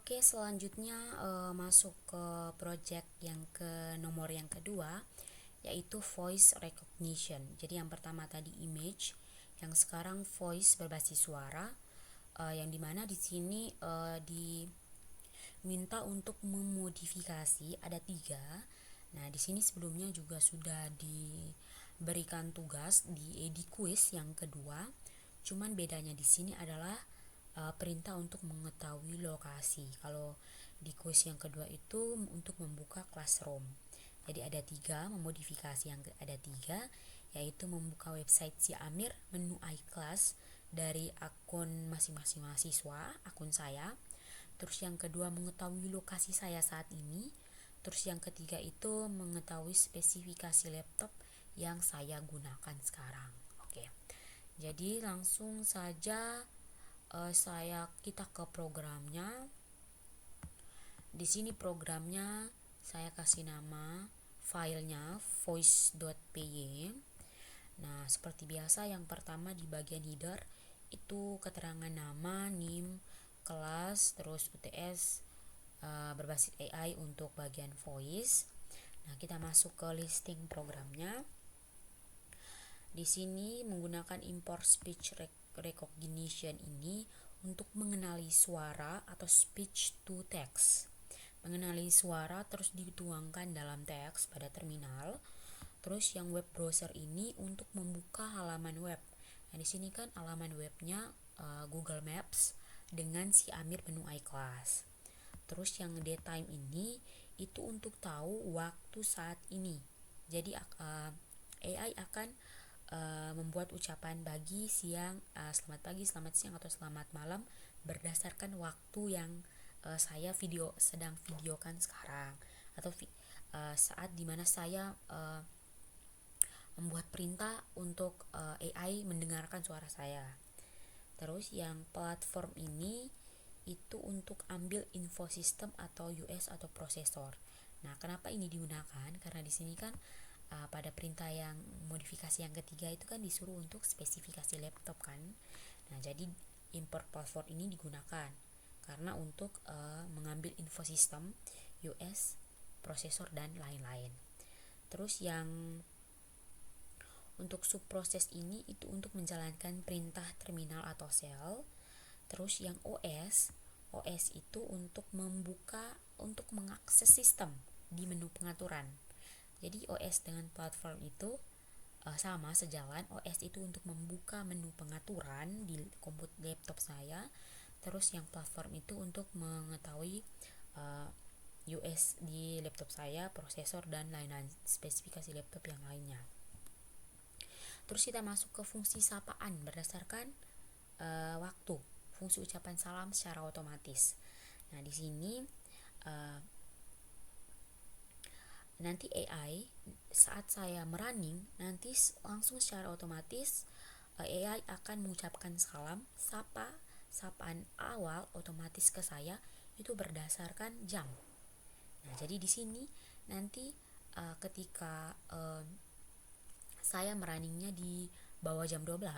Oke, selanjutnya masuk ke project yang nomor yang kedua, yaitu voice recognition. Jadi yang pertama tadi image, yang sekarang voice berbasis suara, yang dimana di sini diminta untuk memodifikasi ada 3. Nah, di sini sebelumnya juga sudah diberikan tugas di quiz yang kedua. Cuman bedanya di sini adalah perintah untuk mengetahui lokasi. Kalau di quiz yang kedua itu untuk membuka classroom. Jadi ada 3, memodifikasi yang ada 3, yaitu membuka website si Amir, menu iClass dari akun masing-masing mahasiswa, akun saya. Terus yang kedua mengetahui lokasi saya saat ini. Terus yang ketiga itu mengetahui spesifikasi laptop yang saya gunakan sekarang. Oke. Jadi langsung saja kita ke programnya. Di sini programnya saya kasih nama filenya voice.py. Nah, seperti biasa yang pertama di bagian header itu keterangan nama, NIM, kelas, terus UTS berbasis AI untuk bagian voice. Nah, kita masuk ke listing programnya. Di sini menggunakan import speech recognition ini untuk mengenali suara atau speech to text. Mengenali suara terus dituangkan dalam teks pada terminal. Terus yang web browser ini untuk membuka halaman web. Nah, di sini kan halaman webnya Google Maps dengan si Amir menu iClass. Terus yang daytime ini itu untuk tahu waktu saat ini. Jadi AI akan membuat ucapan pagi, siang, selamat pagi, selamat siang atau selamat malam berdasarkan waktu yang saya sedang videokan sekarang, atau saat dimana saya membuat perintah untuk AI mendengarkan suara saya. Terus yang platform ini itu untuk ambil info sistem atau US atau prosesor. Nah, kenapa ini digunakan? Karena di sini kan pada perintah yang modifikasi yang ketiga itu kan disuruh untuk spesifikasi laptop kan. Nah, jadi import platform ini digunakan karena untuk mengambil info sistem, US, prosesor dan lain-lain. Terus yang untuk subproses ini itu untuk menjalankan perintah terminal atau shell. Terus yang OS itu untuk mengakses sistem di menu pengaturan. Jadi OS dengan platform itu sama sejalan. OS itu untuk membuka menu pengaturan di komputer laptop saya. Terus yang platform itu untuk mengetahui US di laptop saya, prosesor dan lain-lain spesifikasi laptop yang lainnya. Terus kita masuk ke fungsi sapaan berdasarkan waktu, fungsi ucapan salam secara otomatis. Nah, di sini nanti AI saat saya merunning nanti langsung secara otomatis AI akan mengucapkan salam, sapaan awal otomatis ke saya itu berdasarkan jam. Nah, jadi di sini nanti ketika saya merunningnya di bawah jam 12,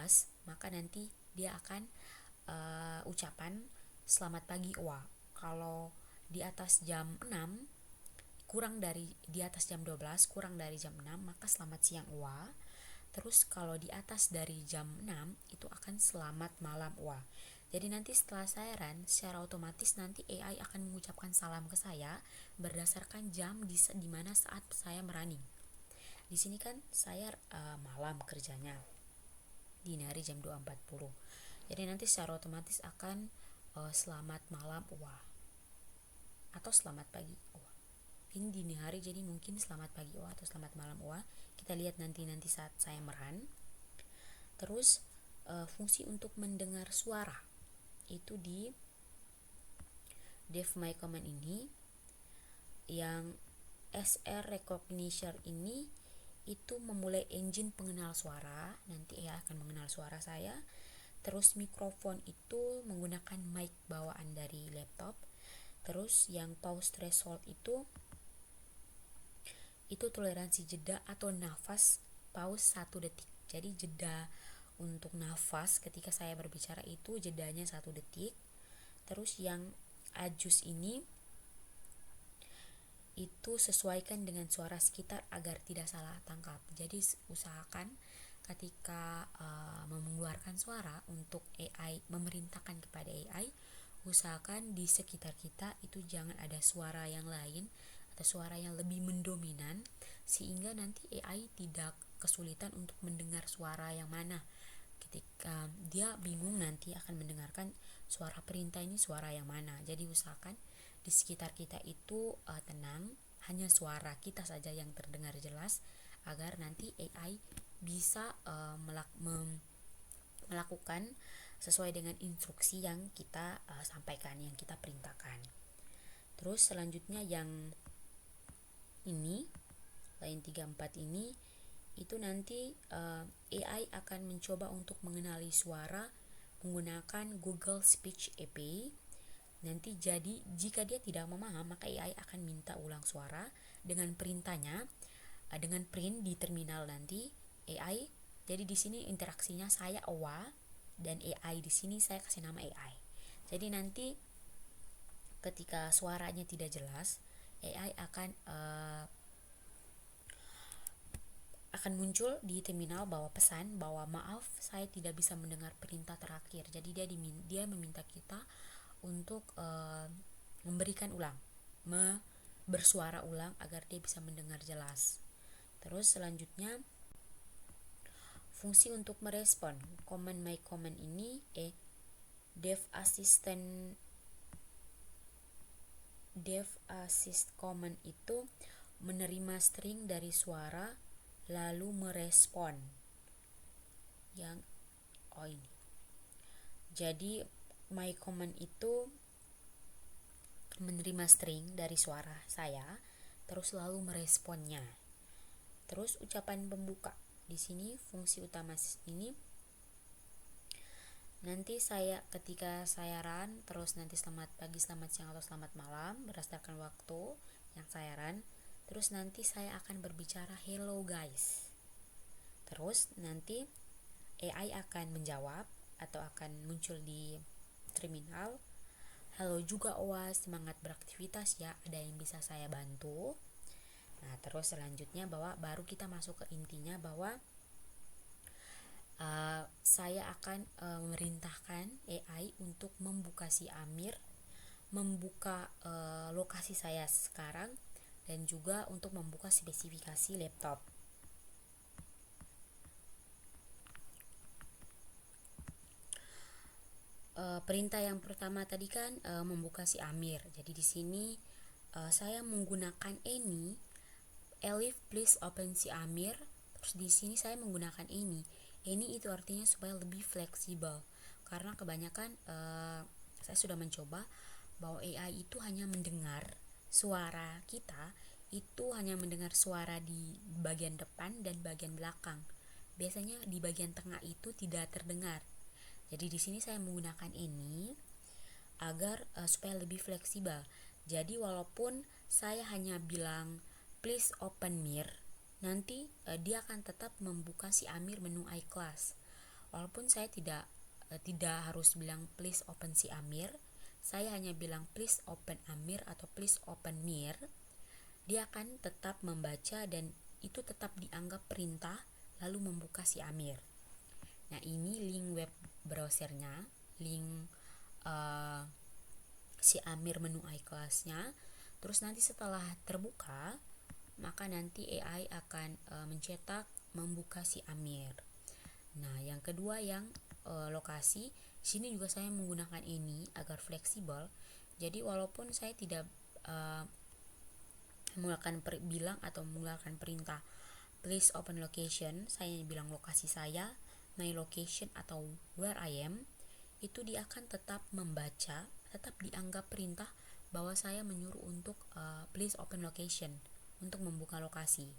maka nanti dia akan ucapan selamat pagi OA. Kalau di atas jam 6 di atas jam 12 kurang dari jam 6 maka selamat siang OA. Terus kalau di atas dari jam 6 itu akan selamat malam OA. Jadi nanti setelah saya run secara otomatis nanti AI akan mengucapkan salam ke saya berdasarkan jam di mana saat saya merunning. Di sini kan saya malam kerjanya, dini hari jam 2.40. Jadi nanti secara otomatis akan selamat malam UA atau selamat pagi UA. Ini dini hari jadi mungkin selamat pagi UA atau selamat malam UA. Kita lihat nanti saat saya merun. Terus fungsi untuk mendengar suara itu di Dev My Command ini. Yang SR Recognition ini itu memulai engine pengenal suara. Nanti AI akan mengenal suara saya. Terus mikrofon itu menggunakan mic bawaan dari laptop. Terus yang pause threshold itu toleransi jeda atau nafas pause 1 detik. Jadi jeda untuk nafas ketika saya berbicara itu jedanya 1 detik. Terus yang adjust ini itu sesuaikan dengan suara sekitar agar tidak salah tangkap. Jadi usahakan ketika mengeluarkan suara untuk AI, memerintahkan kepada AI, usahakan di sekitar kita itu jangan ada suara yang lain atau suara yang lebih mendominan, sehingga nanti AI tidak kesulitan untuk mendengar suara yang mana. Ketika dia bingung nanti akan mendengarkan suara perintah ini suara yang mana. Jadi usahakan di sekitar kita itu tenang, hanya suara kita saja yang terdengar jelas, agar nanti AI bisa melakukan sesuai dengan instruksi yang kita sampaikan, yang kita perintahkan. Terus selanjutnya yang ini, line 34 ini, itu nanti AI akan mencoba untuk mengenali suara menggunakan Google Speech API. Nanti jadi jika dia tidak memaham, maka AI akan minta ulang suara dengan perintahnya, dengan print di terminal nanti AI. Jadi di sini interaksinya saya OWA dan AI, di sini saya kasih nama AI. Jadi nanti ketika suaranya tidak jelas, AI akan muncul di terminal bahwa pesan bahwa maaf, saya tidak bisa mendengar perintah terakhir. Jadi dia meminta kita untuk memberikan ulang, bersuara ulang agar dia bisa mendengar jelas. Terus selanjutnya fungsi untuk merespon command my command ini dev assist command itu menerima string dari suara lalu merespon yang ini. Jadi my command itu menerima string dari suara saya terus lalu meresponnya. Terus ucapan pembuka. Di sini fungsi utama ini nanti ketika saya run, terus nanti selamat pagi, selamat siang atau selamat malam berdasarkan waktu yang saya run. Terus nanti saya akan berbicara hello guys. Terus nanti AI akan menjawab atau akan muncul di terminal, halo juga OWA, semangat beraktivitas ya, ada yang bisa saya bantu. Nah, terus selanjutnya baru kita masuk ke intinya bahwa saya akan memerintahkan AI untuk membuka si Amir, membuka lokasi saya sekarang, dan juga untuk membuka spesifikasi laptop. Perintah yang pertama tadi kan membuka si Amir. Jadi di sini saya menggunakan any Elif please open si Amir. Terus di sini saya menggunakan any itu artinya supaya lebih fleksibel, karena kebanyakan saya sudah mencoba bahwa AI itu hanya mendengar suara kita, itu hanya mendengar suara di bagian depan dan bagian belakang. Biasanya di bagian tengah itu tidak terdengar. Jadi di sini saya menggunakan ini agar supaya lebih fleksibel. Jadi walaupun saya hanya bilang please open Mir, nanti dia akan tetap membuka si Amir menu iClass. Walaupun saya tidak harus bilang please open si Amir, saya hanya bilang please open Amir atau please open Mir, dia akan tetap membaca dan itu tetap dianggap perintah lalu membuka si Amir. Nah, ini link web browsernya, link si Amir menu iClass-nya. Terus nanti setelah terbuka, maka nanti AI akan mencetak membuka si Amir. Nah, yang kedua yang lokasi, sini juga saya menggunakan ini agar fleksibel. Jadi walaupun saya tidak menggunakan bilang atau menggunakan perintah please open location, saya bilang lokasi saya, my location atau where I am, itu dia akan tetap membaca, tetap dianggap perintah bahwa saya menyuruh untuk please open location, untuk membuka lokasi.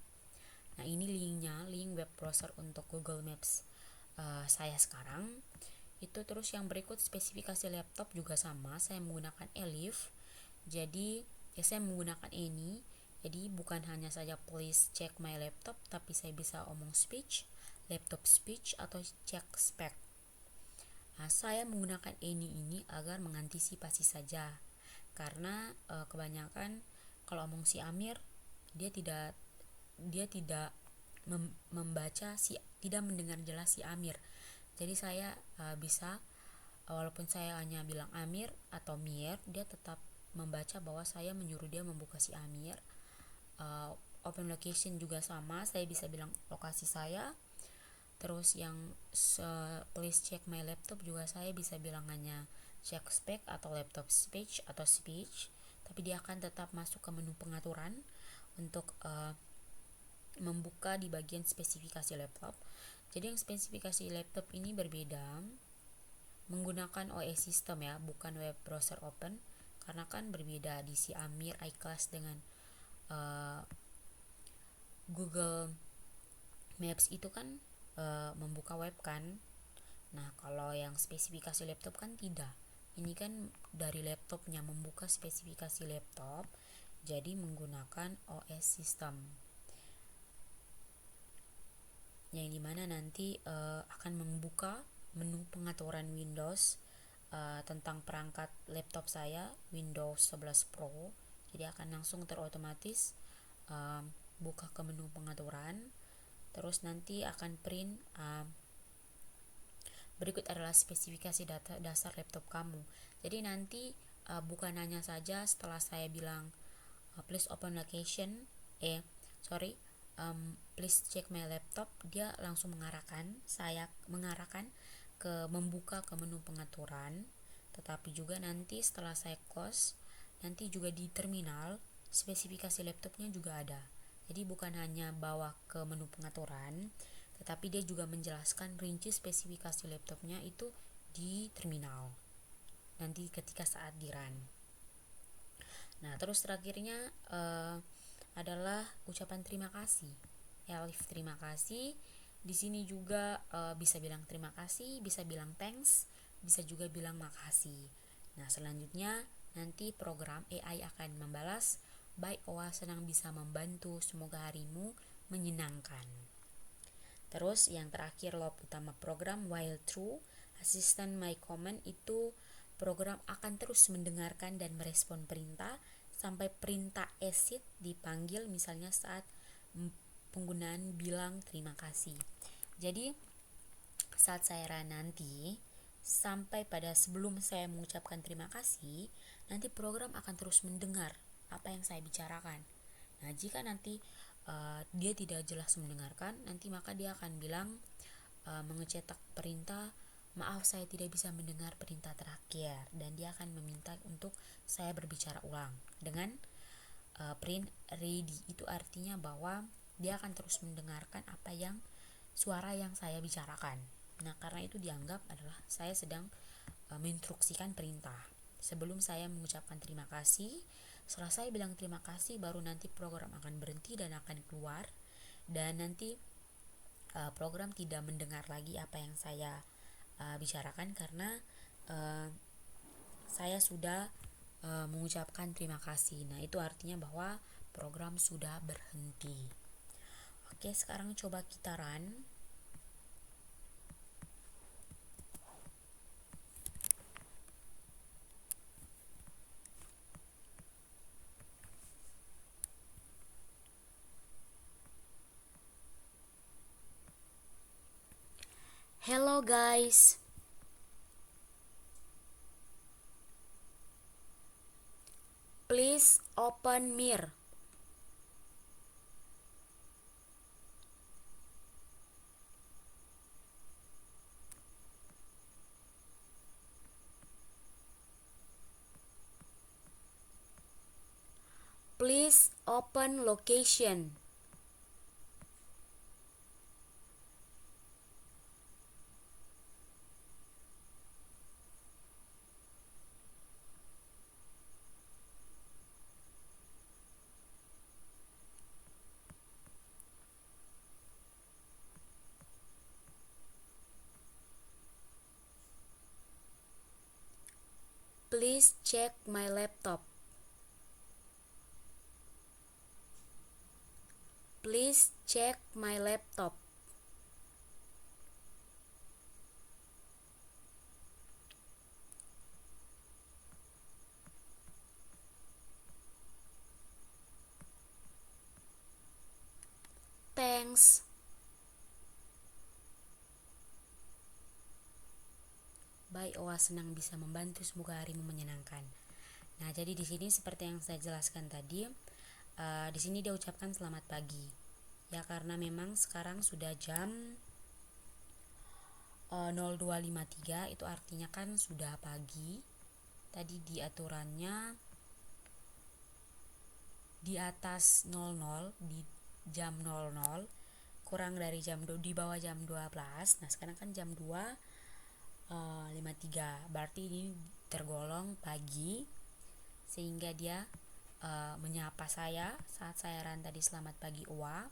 Nah, ini linknya, link web browser untuk Google Maps saya sekarang. Itu terus yang berikut spesifikasi laptop juga sama, saya menggunakan Elif. Jadi ya saya menggunakan ini. Jadi bukan hanya saja please check my laptop, tapi saya bisa omong speech, laptop speech, atau check spec. Nah, saya menggunakan ini agar mengantisipasi saja. karena kebanyakan kalau omong si Amir, dia tidak membaca tidak mendengar jelas si Amir. Jadi saya bisa, walaupun saya hanya bilang Amir atau Mir, dia tetap membaca bahwa saya menyuruh dia membuka si Amir. Open location juga sama, saya bisa bilang lokasi saya. Terus yang please check my laptop juga saya bisa bilang hanya check spec atau laptop speech atau speech, tapi dia akan tetap masuk ke menu pengaturan untuk membuka di bagian spesifikasi laptop. Jadi yang spesifikasi laptop ini berbeda, menggunakan OS system ya, bukan web browser open, karena kan berbeda di si Amir iClass dengan Google Maps itu kan membuka web kan. Nah kalau yang spesifikasi laptop kan tidak, ini kan dari laptopnya membuka spesifikasi laptop, jadi menggunakan OS system, yang dimana nanti akan membuka menu pengaturan Windows tentang perangkat laptop saya, Windows 11 Pro. Jadi akan langsung terotomatis buka ke menu pengaturan. Terus nanti akan print berikut adalah spesifikasi dasar laptop kamu. Jadi nanti bukan hanya saja setelah saya bilang please open location, please check my laptop, dia langsung mengarahkan ke membuka ke menu pengaturan. Tetapi juga nanti setelah saya close, nanti juga di terminal spesifikasi laptopnya juga ada. Jadi bukan hanya bawa ke menu pengaturan, tetapi dia juga menjelaskan rinci spesifikasi laptopnya itu di terminal nanti ketika saat di run. Nah terus terakhirnya adalah ucapan terima kasih. Elif terima kasih. Di sini juga bisa bilang terima kasih, bisa bilang thanks, bisa juga bilang makasih. Nah selanjutnya nanti program AI akan membalas, baik Oa, senang bisa membantu, semoga harimu menyenangkan. Terus yang terakhir loop utama program while true, assistant my command itu program akan terus mendengarkan dan merespon perintah sampai perintah exit dipanggil, misalnya saat penggunaan bilang terima kasih. Jadi saat saya run nanti sampai pada sebelum saya mengucapkan terima kasih, nanti program akan terus mendengar apa yang saya bicarakan. Nah jika nanti dia tidak jelas mendengarkan, nanti maka dia akan bilang mengecetak perintah, maaf saya tidak bisa mendengar perintah terakhir, dan dia akan meminta untuk saya berbicara ulang dengan print ready. Itu artinya bahwa dia akan terus mendengarkan apa yang suara yang saya bicarakan. Nah karena itu dianggap adalah saya sedang menginstruksikan perintah. Sebelum saya mengucapkan terima kasih, setelah saya bilang terima kasih, baru nanti program akan berhenti dan akan keluar, dan nanti program tidak mendengar lagi apa yang saya bicarakan karena saya sudah mengucapkan terima kasih. Nah itu artinya bahwa program sudah berhenti. Oke, sekarang coba kita run. Hello guys. Please open Mir. Please open location. Please check my laptop. Please check my laptop. thanks. Bye Oa, senang bisa membantu, semoga harimu menyenangkan. Nah, jadi di sini seperti yang saya jelaskan tadi, di sini dia ucapkan selamat pagi. Ya, karena memang sekarang sudah jam 02.53, itu artinya kan sudah pagi. Tadi di aturannya di atas 00, di jam 00, kurang dari jam 2, di bawah jam 12. Nah, sekarang kan jam 2.53, berarti ini tergolong pagi, sehingga dia menyapa saya saat saya ran tadi, selamat pagi Oa.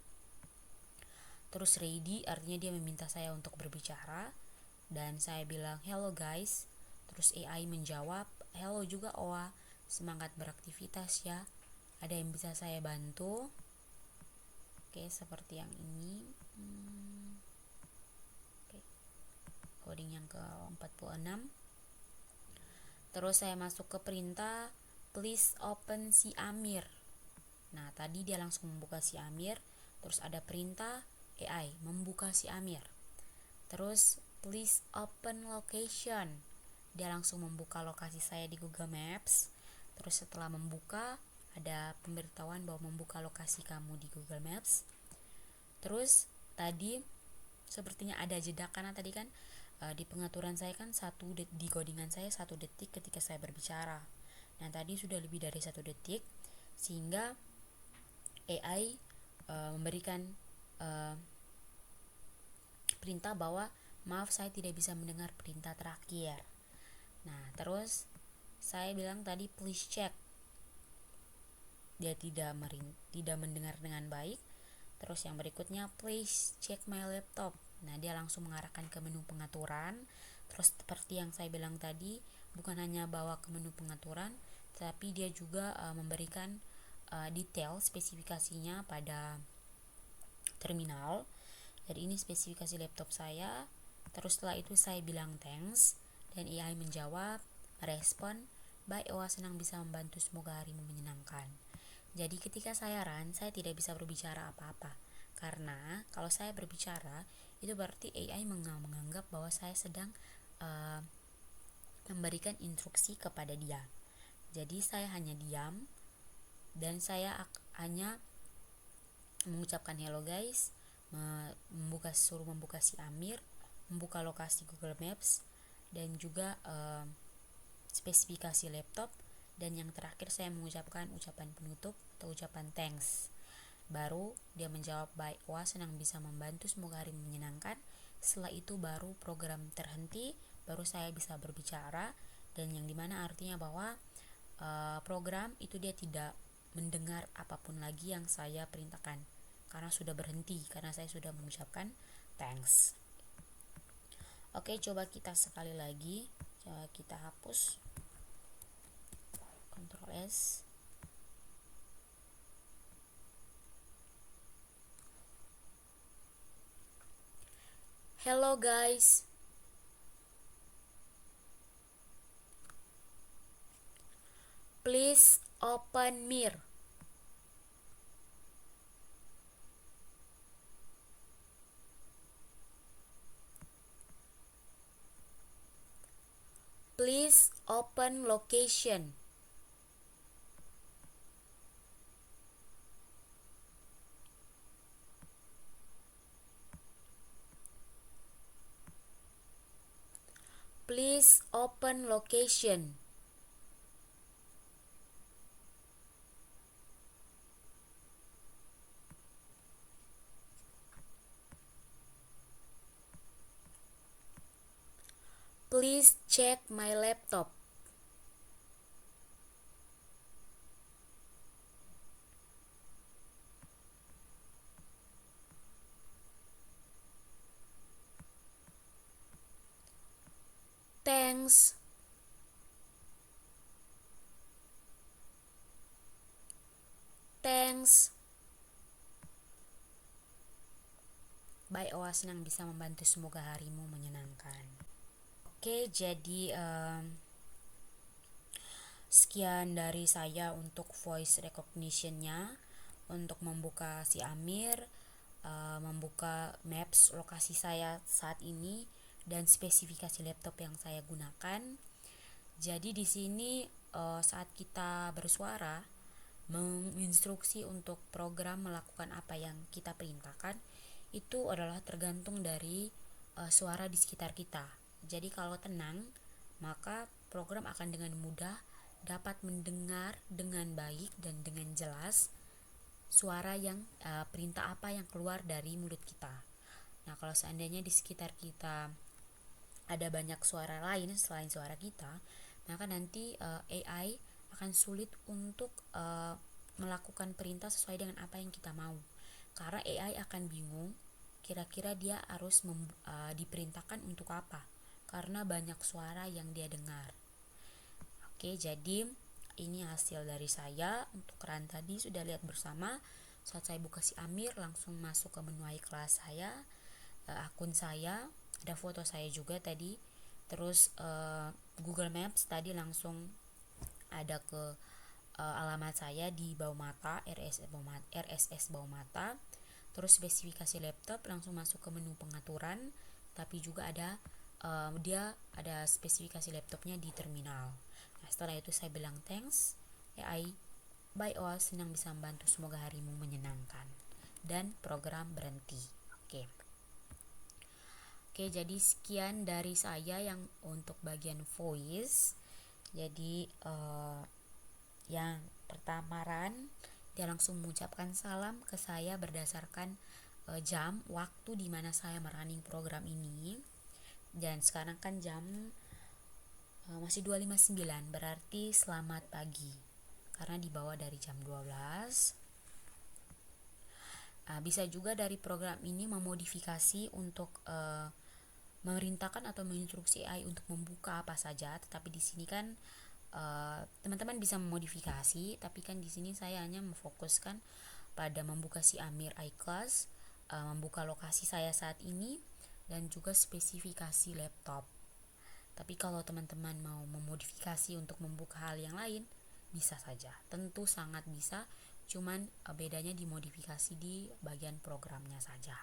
Terus ready artinya dia meminta saya untuk berbicara, dan saya bilang hello guys. Terus AI menjawab hello juga Oa, semangat beraktivitas ya, ada yang bisa saya bantu? Oke, seperti yang ini. Oke. Coding yang ke-46. Terus saya masuk ke perintah please open si Amir. Nah, tadi dia langsung membuka si Amir. Terus ada perintah AI membuka si Amir. Terus please open location, dia langsung membuka lokasi saya di Google Maps. Terus setelah membuka, ada pemberitahuan bahwa membuka lokasi kamu di Google Maps. Terus tadi sepertinya ada jeda, karena tadi kan di pengaturan saya kan di codingan saya 1 detik ketika saya berbicara. Nah, tadi sudah lebih dari 1 detik, sehingga AI memberikan perintah bahwa maaf, saya tidak bisa mendengar perintah terakhir. Nah, terus saya bilang tadi please check, dia tidak mendengar dengan baik. Terus yang berikutnya please check my laptop. Nah, dia langsung mengarahkan ke menu pengaturan. Terus seperti yang saya bilang tadi, bukan hanya bawa ke menu pengaturan, tapi dia juga memberikan detail spesifikasinya pada terminal. Jadi ini spesifikasi laptop saya. Terus setelah itu saya bilang thanks, dan AI menjawab, merespon, baik Oa, senang bisa membantu, semoga harimu menyenangkan. Jadi ketika saya run, saya tidak bisa berbicara apa-apa, karena kalau saya berbicara itu berarti AI menganggap bahwa saya sedang memberikan instruksi kepada dia. Jadi saya hanya diam, dan saya hanya mengucapkan hello guys, suruh membuka si Amir, membuka lokasi Google Maps, dan juga spesifikasi laptop, dan yang terakhir saya mengucapkan ucapan penutup atau ucapan thanks. Baru dia menjawab baik Oa, senang bisa membantu, semoga hari menyenangkan. Setelah itu baru program terhenti, baru saya bisa berbicara, dan yang dimana artinya bahwa program itu dia tidak mendengar apapun lagi yang saya perintahkan, karena sudah berhenti, karena saya sudah mengucapkan thanks. Oke, coba kita sekali lagi, coba kita hapus, Ctrl S. Hello guys, please open Mir. Please open location. Please open location. Please check my laptop. Thanks. Thanks. Baik Oa, senang bisa membantu, semoga harimu menyenangkan. Oke, jadi sekian dari saya untuk voice recognition-nya untuk membuka si Amir. membuka maps lokasi saya saat ini dan spesifikasi laptop yang saya gunakan. Jadi di sini saat kita bersuara menginstruksi untuk program melakukan apa yang kita perintahkan itu adalah tergantung dari suara di sekitar kita. Jadi kalau tenang, maka program akan dengan mudah dapat mendengar dengan baik dan dengan jelas suara yang perintah apa yang keluar dari mulut kita. Nah, kalau seandainya di sekitar kita ada banyak suara lain selain suara kita, maka nanti AI akan sulit untuk melakukan perintah sesuai dengan apa yang kita mau. Karena AI akan bingung kira-kira dia harus diperintahkan untuk apa, karena banyak suara yang dia dengar. Oke, jadi ini hasil dari saya. Untuk keran tadi sudah lihat bersama. Saat saya buka si Amir, langsung masuk ke menu iClass saya, akun saya, ada foto saya juga tadi. Terus Google Maps tadi langsung ada ke alamat saya di bawah mata, RSS bawah mata. Terus spesifikasi laptop, langsung masuk ke menu pengaturan, tapi juga ada dia ada spesifikasi laptopnya di terminal. Nah, setelah itu saya bilang thanks AI, bye all, senang bisa membantu, semoga harimu menyenangkan, dan program berhenti. Oke, jadi sekian dari saya yang untuk bagian voice. Jadi yang pertama dia langsung mengucapkan salam ke saya berdasarkan jam waktu di mana saya merunning program ini. Dan sekarang kan jam masih 2:59, berarti selamat pagi karena dibawa dari jam 12. Bisa juga dari program ini memodifikasi untuk memerintahkan atau menginstruksi AI untuk membuka apa saja, tetapi di sini kan teman-teman bisa memodifikasi, tapi kan di sini saya hanya memfokuskan pada membuka si Amir iClass, membuka lokasi saya saat ini, dan juga spesifikasi laptop. Tapi kalau teman-teman mau memodifikasi untuk membuka hal yang lain, bisa saja. Tentu sangat bisa, cuman bedanya dimodifikasi di bagian programnya saja.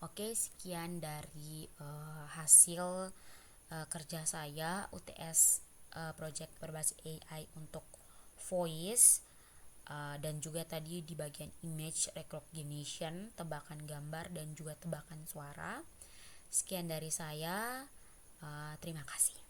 Oke, sekian dari hasil kerja saya UTS project berbasis AI untuk voice, dan juga tadi di bagian image recognition, tebakan gambar dan juga tebakan suara. Sekian dari saya. Terima kasih.